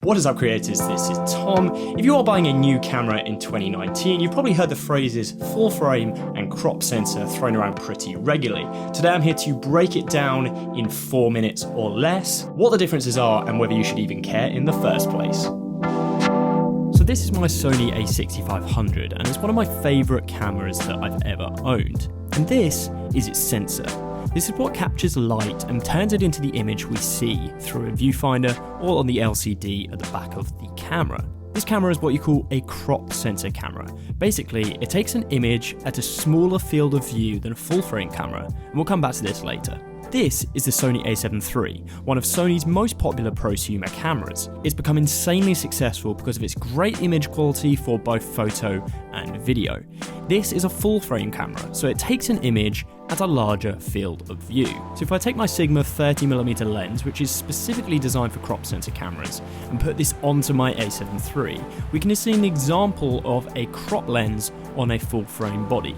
What is up, creators? This is Tom. If you are buying a new camera in 2019, you've probably heard the phrases full frame and crop sensor thrown around pretty regularly. Today I'm here to break it down in 4 minutes or less, what the differences are and whether you should even care in the first place. So this is my Sony a6500 and it's one of my favourite cameras that I've ever owned. And this is its sensor. This is what captures light and turns it into the image we see through a viewfinder or on the LCD at the back of the camera. This camera is what you call a crop sensor camera. Basically, it takes an image at a smaller field of view than a full frame camera, and we'll come back to this later. This is the Sony a7 III, one of Sony's most popular prosumer cameras. It's become insanely successful because of its great image quality for both photo and video. This is a full frame camera, so it takes an image at a larger field of view. So if I take my Sigma 30mm lens, which is specifically designed for crop sensor cameras, and put this onto my a7 III, we can see an example of a crop lens on a full frame body.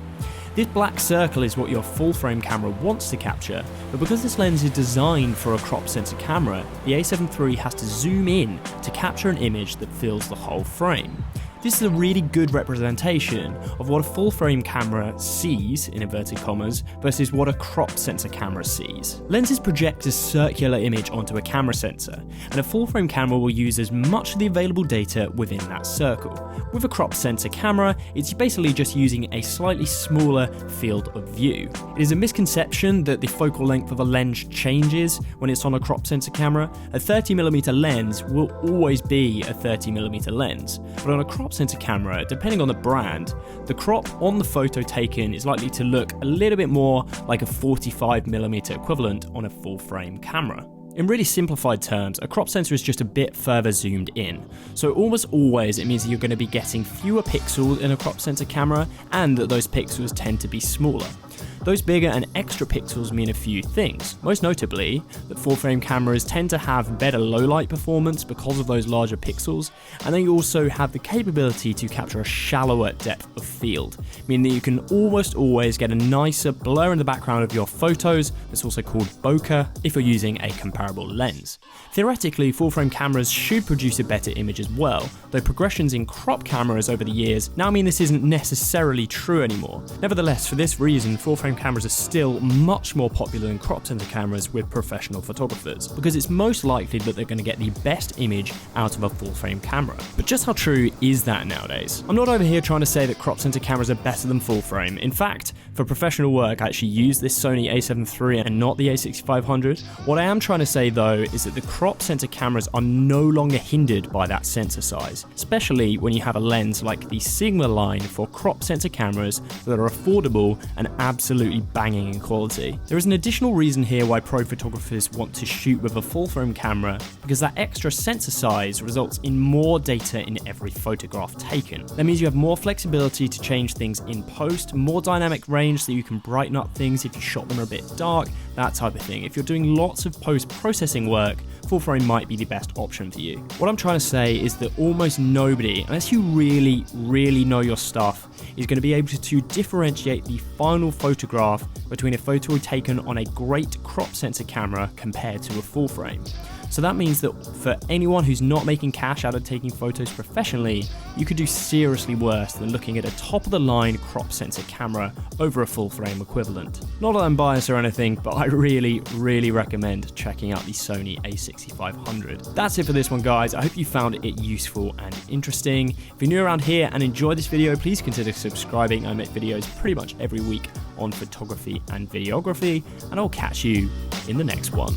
This black circle is what your full frame camera wants to capture, but because this lens is designed for a crop sensor camera, the a7 III has to zoom in to capture an image that fills the whole frame. This is a really good representation of what a full frame camera sees, in inverted commas, versus what a crop sensor camera sees. Lenses project a circular image onto a camera sensor, and a full frame camera will use as much of the available data within that circle. With a crop sensor camera, it's basically just using a slightly smaller field of view. It is a misconception that the focal length of a lens changes when it's on a crop sensor camera. A 30mm lens will always be a 30mm lens, but on a crop sensor camera, depending on the brand, the crop on the photo taken is likely to look a little bit more like a 45mm equivalent on a full frame camera. In really simplified terms, a crop sensor is just a bit further zoomed in. So almost always it means that you're going to be getting fewer pixels in a crop sensor camera and that those pixels tend to be smaller. Those bigger and extra pixels mean a few things, most notably that full frame cameras tend to have better low light performance because of those larger pixels, and they also have the capability to capture a shallower depth of field, meaning that you can almost always get a nicer blur in the background of your photos, that's also called bokeh, if you're using a comparable lens. Theoretically, full frame cameras should produce a better image as well, though progressions in crop cameras over the years now mean this isn't necessarily true anymore. Nevertheless, for this reason, full frame cameras are still much more popular than crop sensor cameras with professional photographers, because it's most likely that they're going to get the best image out of a full frame camera. But just how true is that nowadays? I'm not over here trying to say that crop sensor cameras are better than full frame. In fact, for professional work, I actually use this Sony a7 III and not the a6500. What I am trying to say though is that the crop sensor cameras are no longer hindered by that sensor size, especially when you have a lens like the Sigma line for crop sensor cameras that are affordable and absolutely banging in quality. There is an additional reason here why pro photographers want to shoot with a full frame camera, because that extra sensor size results in more data in every photograph taken. That means you have more flexibility to change things in post, more dynamic range so you can brighten up things if you shot them a bit dark, that type of thing. If you're doing lots of post-processing work, full frame might be the best option for you. What I'm trying to say is that almost nobody, unless you really know your stuff, is going to be able to differentiate the final photograph between a photo taken on a great crop sensor camera compared to a full frame. So that means that for anyone who's not making cash out of taking photos professionally, you could do seriously worse than looking at a top-of-the-line crop sensor camera over a full-frame equivalent. Not that I'm biased or anything, but I really recommend checking out the Sony a6500. That's it for this one, guys. I hope you found it useful and interesting. If you're new around here and enjoyed this video, please consider subscribing. I make videos pretty much every week on photography and videography, and I'll catch you in the next one.